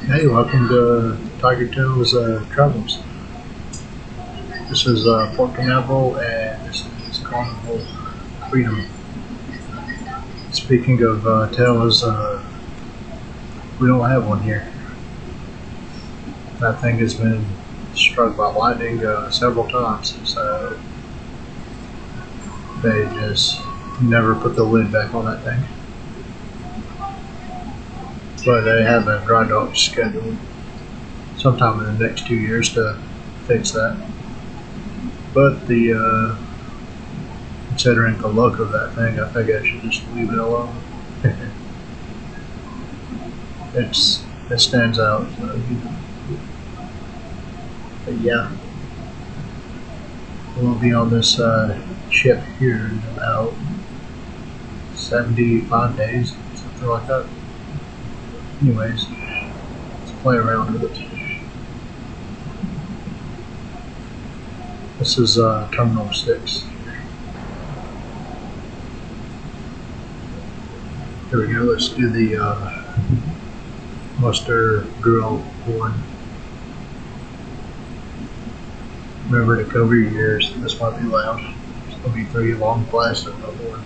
Hey, welcome to Tiger Tail's Travels. This is Port Canaveral, and this is Carnival Freedom. Speaking of tails, we don't have one here. That thing has been struck by lightning several times, so they just never put the lid back on that thing. But they have a dry dock scheduled sometime in the next 2 years to fix that. But considering the look of that thing, I think I should just leave it alone. It stands out. But yeah, we'll be on this ship here in about 75 days, something like that. Anyways, let's play around with it. This is Terminal 6. Here we go, let's do the muster grill one. Remember to cover your ears, this might be loud. It's going to be pretty long plastic on one.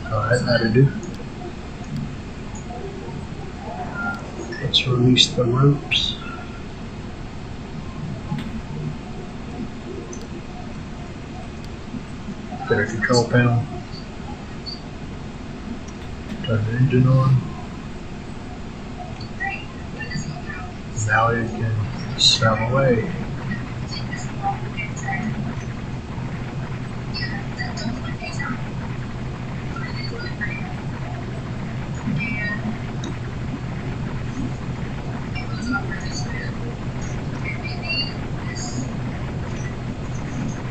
Alright, that'll do. Let's release the ropes. Get our control panel. Turn the engine on. Now it can sail away.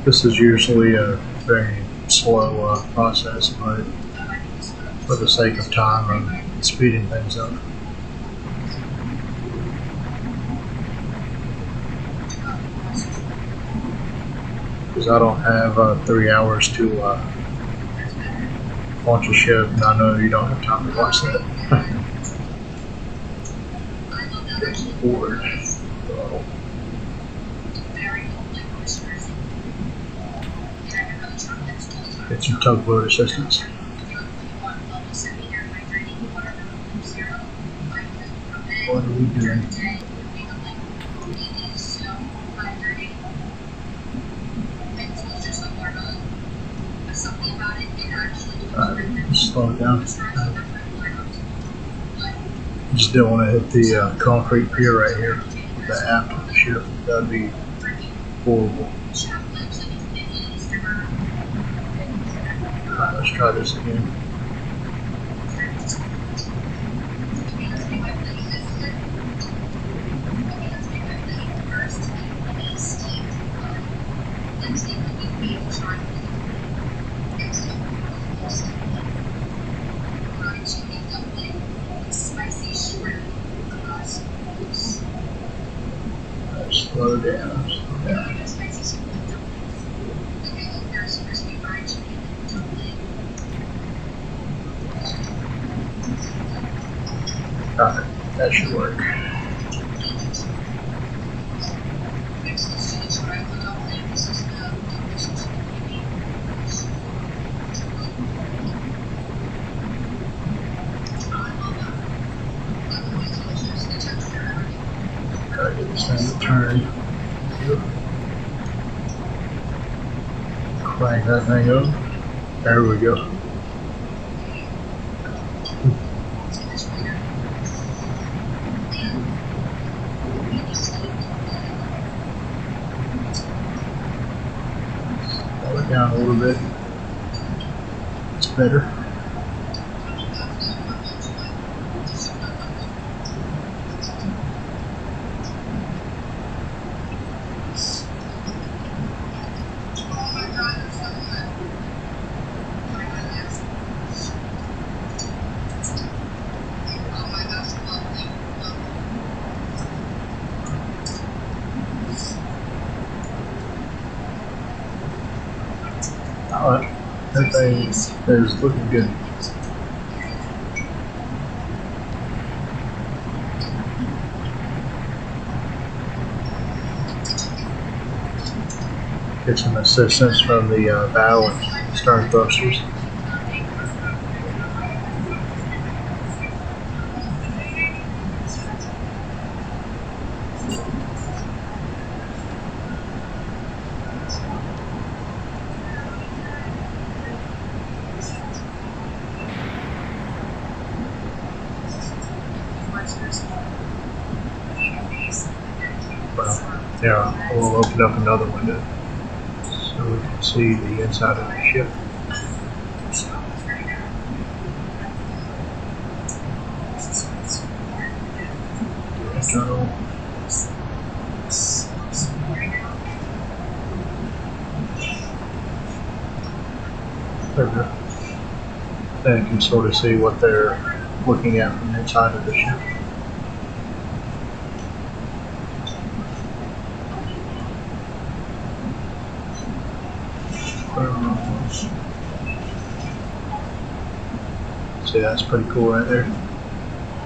This is usually a very slow process, but for the sake of time, I'm speeding things up. Because I don't have 3 hours to launch a ship, and I know you don't have time to watch that. Get bored. Get some tugboat assistance. What are we doing? Slow it down. Just don't want to hit the concrete pier right here with the aft of the ship. That would be horrible. Alright, let's try this again. Slow down, slow down. Alright, that should work. Gotta get this thing to turn. Crank that thing up. There we go. Slow it down a little bit. It's better. Everything is looking good. Get some assistance from the bow and stern thrusters. Well, yeah, we'll open up another window so we can see the inside of the ship. Internal. There we go. Then you can sort of see what they're looking at from the inside of the ship. See, that's pretty cool right there.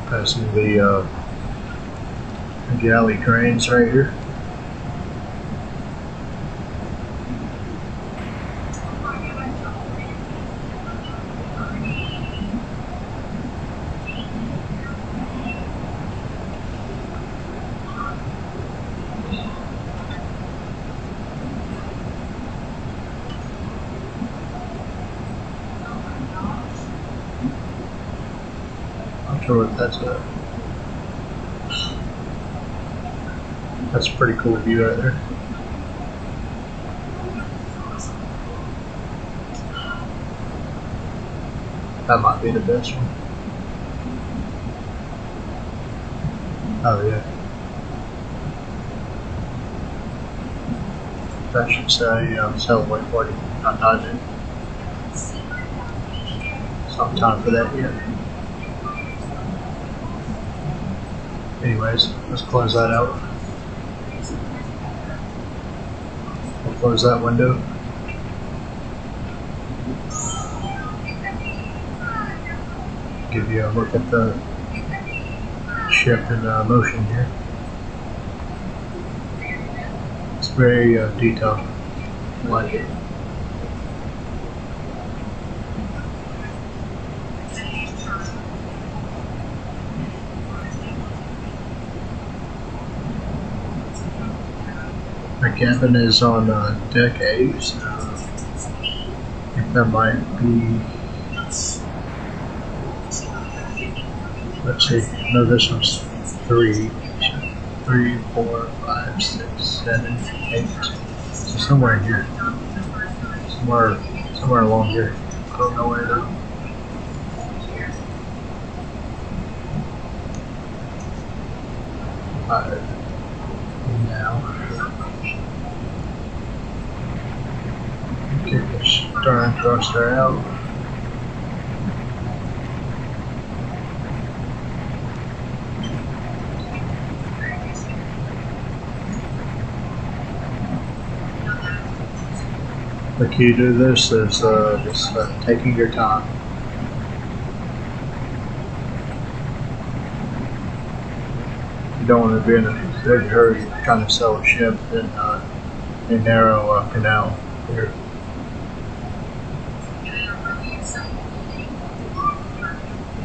Passing the galley cranes right here. Not sure what that's at. That's a pretty cool view right there. That might be the best one. Oh yeah. That should say celebrate 40. Not diving. It's not time for that yet. Anyways, let's close that out. We'll close that window. Give you a look at the ship in motion here. It's very detailed. I like it. The cabin is on deck 8. So I think that might be. Let's see. No, this one's 3, 4, 5, 6, 7, 8. So somewhere in here. Somewhere along here. I don't know where though. Now get the stern thruster out. The key to this is just taking your time. You don't want to be in a big hurry trying to sell a ship in a narrow canal here.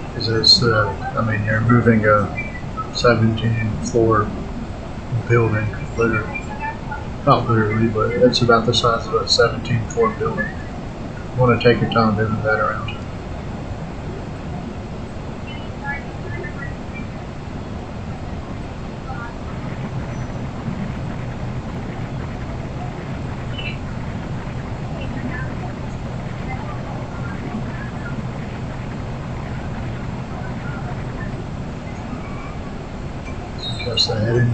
Because I mean, you're moving a 17-floor building, literally. Not literally, but it's about the size of a 17-floor building. You want to take your time moving that around. Adjust the heading.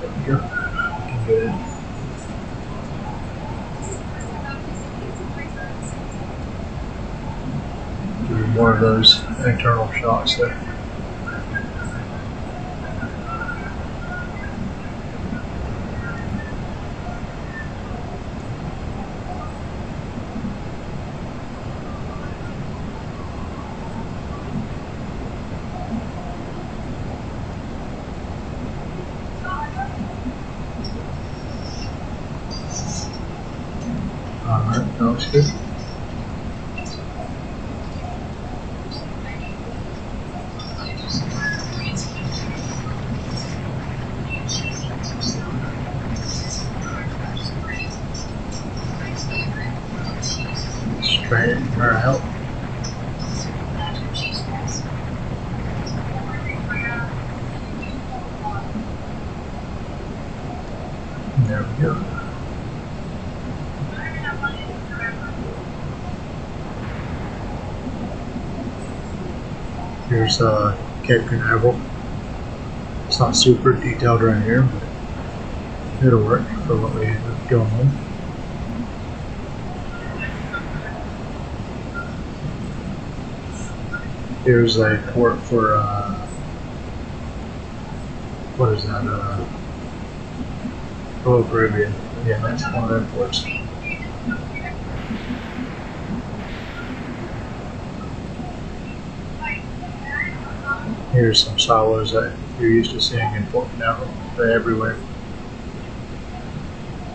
There we go. Good. Do more of those internal shots there. looks good. Straighten her out. There we go. Here's Cape Canaveral. It's not super detailed right here, but it'll work for what we have going on. Here's a port for what is that? Royal Caribbean. Yeah, that's one of their ports. Here's some silos that you're used to seeing in Port Canaveral. They're everywhere.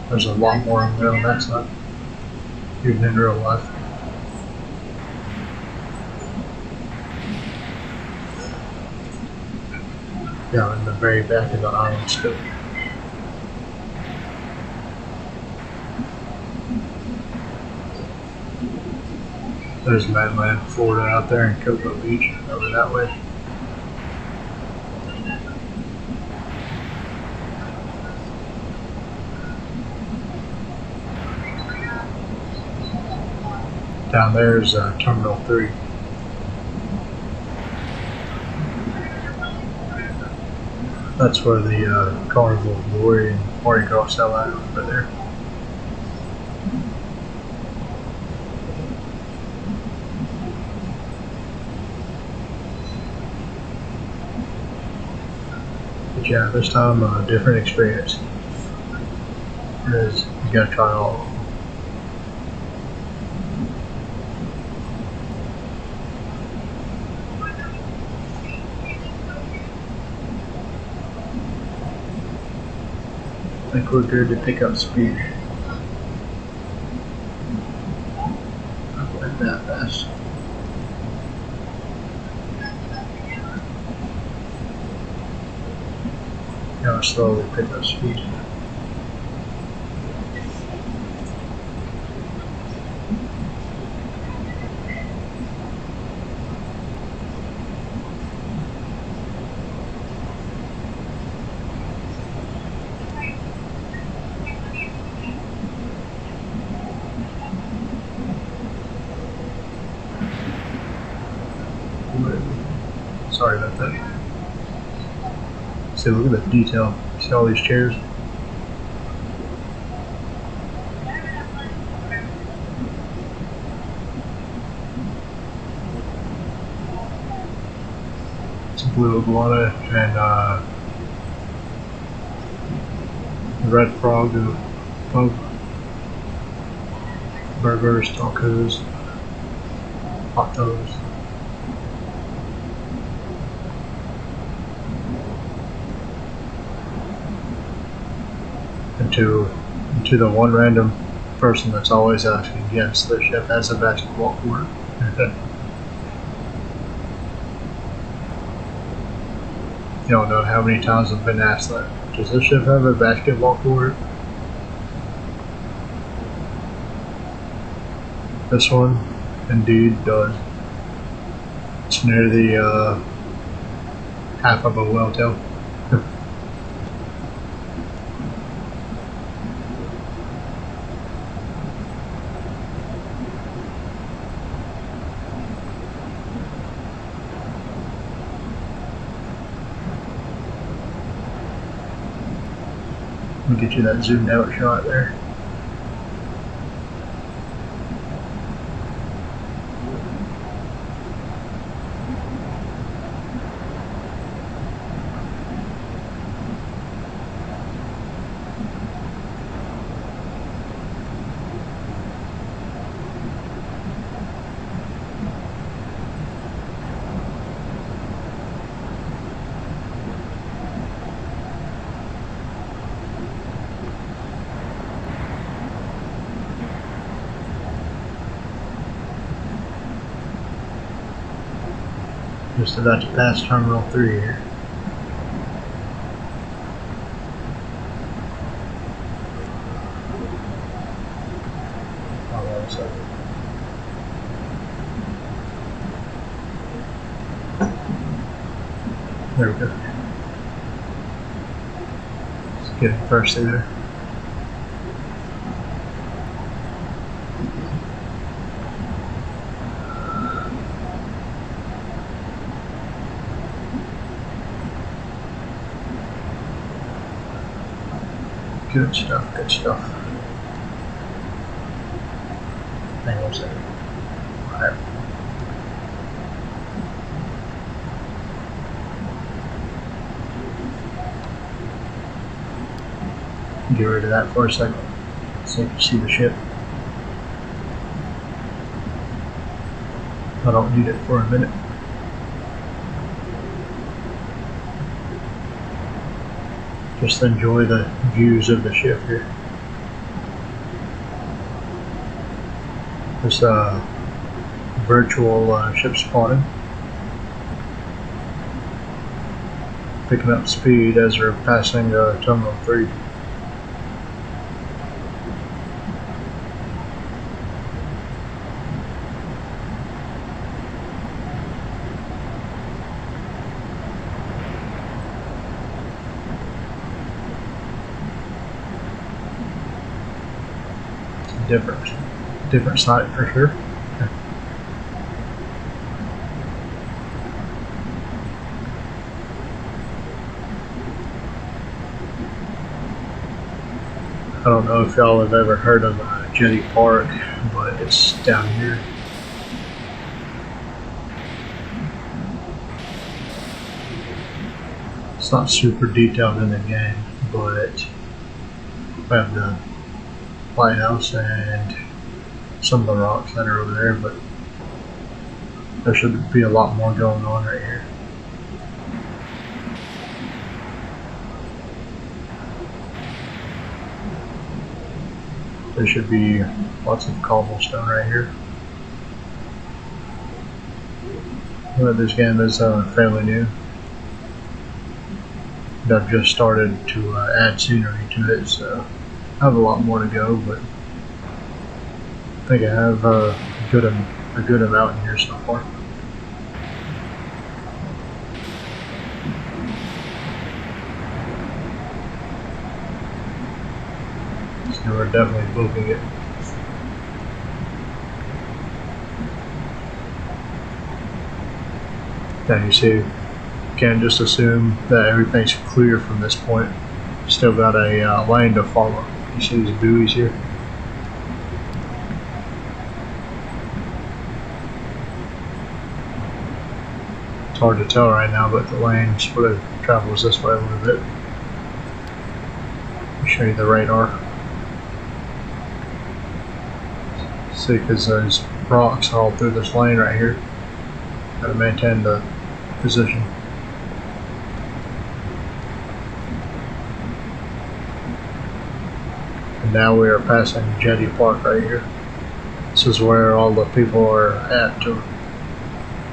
There's a lot more of them there on that side, even in real life. Down in the very back of the island still. There's mainland Florida out there in Cocoa Beach over that way. Down there is Terminal 3. That's where the Carnival Glory and Mardi Gras sell out over there. But yeah, this time a different experience. Because you gotta try all of them. I think we're good to pick up speed. Not quite that fast. Now slowly pick up speed. Sorry about that. See, look at the detail. See all these chairs? It's blue iguana and red frog, pug, burgers, tacos, hot dogs. To the one random person that's always asking, yes, the ship has a basketball court. You don't know how many times I've been asked that. Does this ship have a basketball court? This one indeed does. It's near the half of a whale tail. Let me get you that zoomed out shot there. Just about to pass Terminal 3 here. Oh, that was it. There we go. Let's get it first through there. Good stuff, good stuff. Hang on a second. Alright. Get rid of that for a second so you can see the ship. I don't need it for a minute. Just enjoy the views of the ship here. This virtual ship spotting. Picking up speed as we're passing Terminal 3. Different site for sure. I don't know if y'all have ever heard of Jetty Park, but it's down here. It's not super detailed in the game, but we have the lighthouse and some of the rocks that are over there, but there should be a lot more going on right here. There should be lots of cobblestone right here. But this game is fairly new. And I've just started to add scenery to it, so I have a lot more to go, but I think I have a good amount in here so far. So we're definitely booking it. Now you see, can't just assume that everything's clear from this point. Still got a lane to follow. You see these buoys here? It's hard to tell right now, but the lane sort of travels this way a little bit. I'll show you the radar. See, because those rocks are all through this lane right here. Got to maintain the position. And now we are passing Jetty Park right here. This is where all the people are at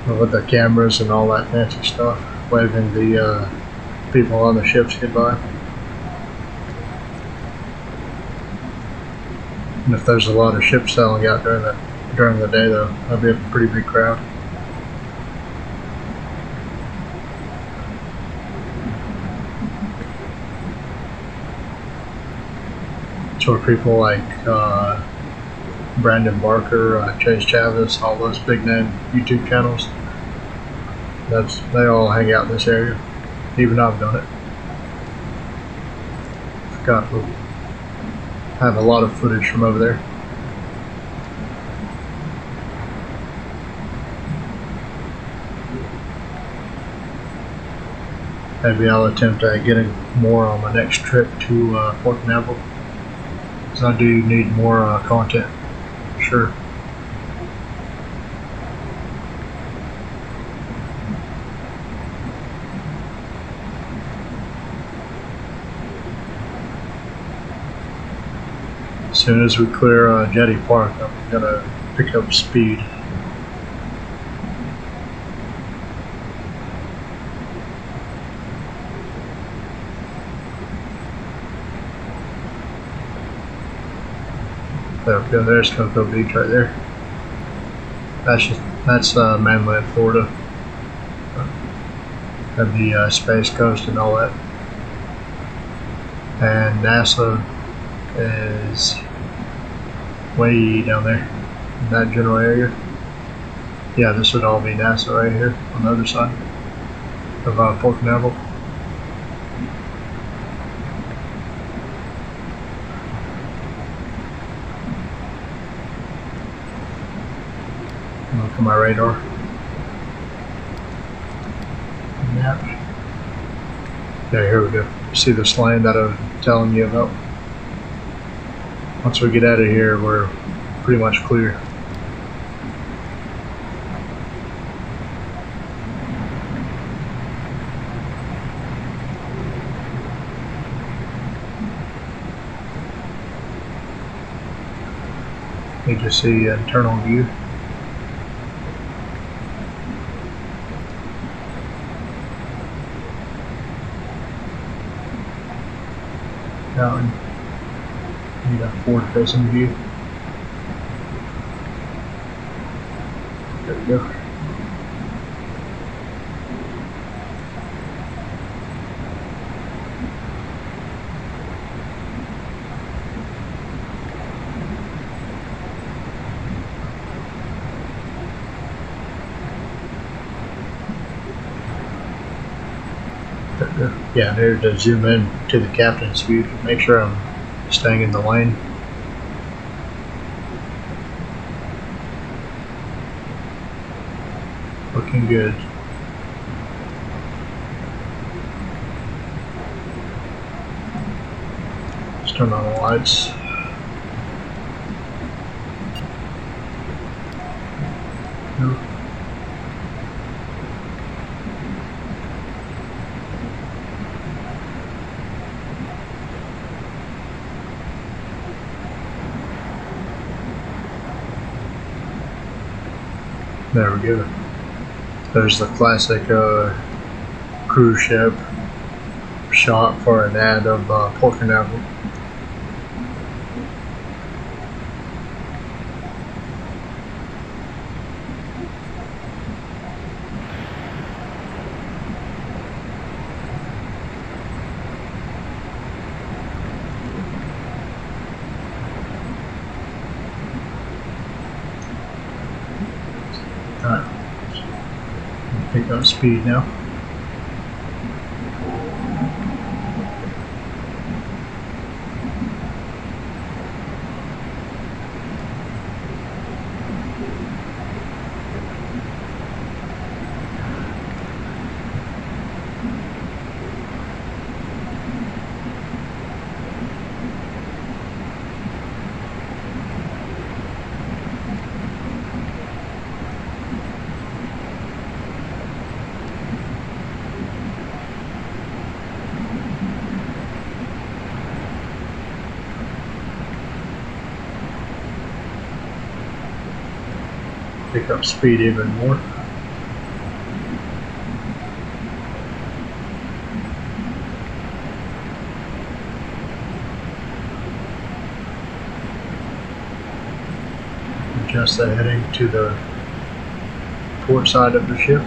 with the cameras and all that fancy stuff, waving the people on the ships goodbye. And if there's a lot of ships sailing out during the day, though, that'd be a pretty big crowd. It's where people like Brandon Barker, Chase Chavis, all those big name YouTube channels, they all hang out in this area. Even I've done it. Forgot we have a lot of footage from over there. Maybe I'll attempt at getting more on my next trip to Port Canaveral, because I do need more content, for sure. As soon as we clear Jetty Park, I'm gonna pick up speed. There we go. There's Cocoa Beach right there. That's mainland Florida. Have the Space Coast and all that. And NASA is way down there in that general area. Yeah, this would all be NASA right here on the other side of Port Canaveral. Look at my radar. Map. Yeah, here we go. See this lane that I was telling you about? Once we get out of here, we're pretty much clear. You can see internal view. Mountain. You got forward facing view. There we go. Yeah, there to zoom in to the captain's view to make sure I'm staying in the lane. Looking good. Let's turn on the lights. Nope. There we go. There's the classic cruise ship shot for an ad of Port Canaveral. Alright, pick up speed now. Pick up speed even more. Adjust the heading to the port side of the ship.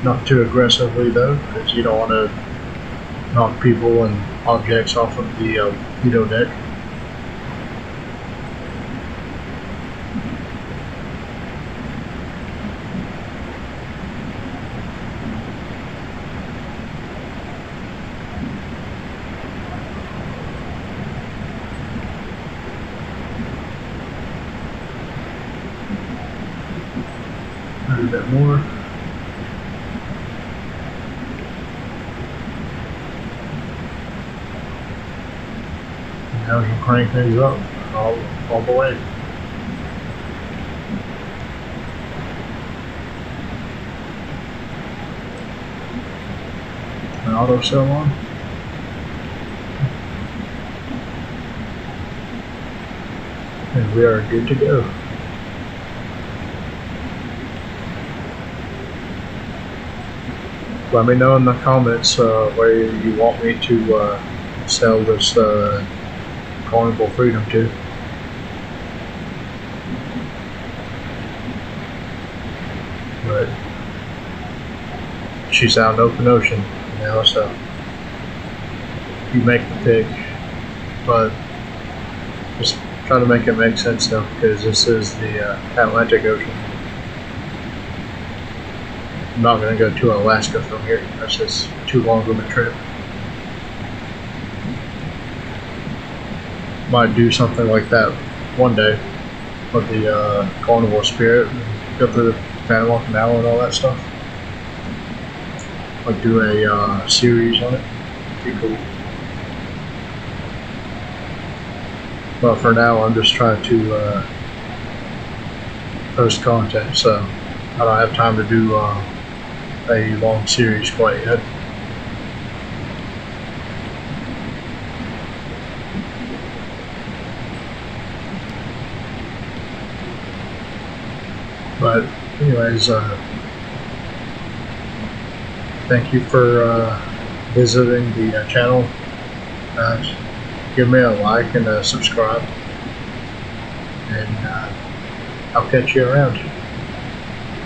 Not too aggressively though, because you don't want to knock people and objects off of the deck. A little bit more. Now we can crank things up all the way. An auto cell on. And we are good to go. let me know in the comments where you want me to sell this Carnival Freedom to. But she's out in open ocean now, so you make the pick, but just try to make it make sense though, because this is the Atlantic Ocean. I'm not going to go to Alaska from here. That's just too long of a trip. Might do something like that one day with the Carnival Spirit, go through the Panama Canal and all that stuff. Like do a series on it. Be cool. But for now, I'm just trying to post content, so I don't have time to do a long series quite yet. But anyways, thank you for visiting the channel. Give me a like and a subscribe, and I'll catch you around.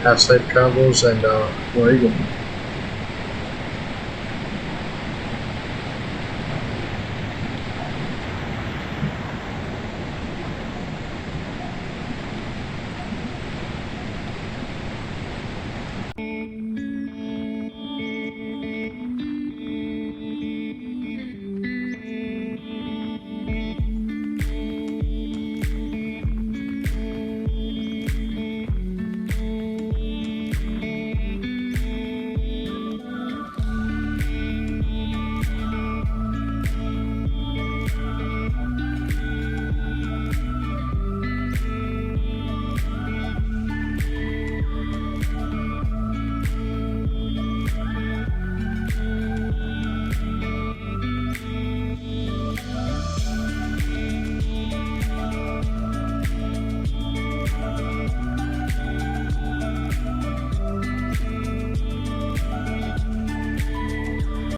Have safe travels, and War Eagle.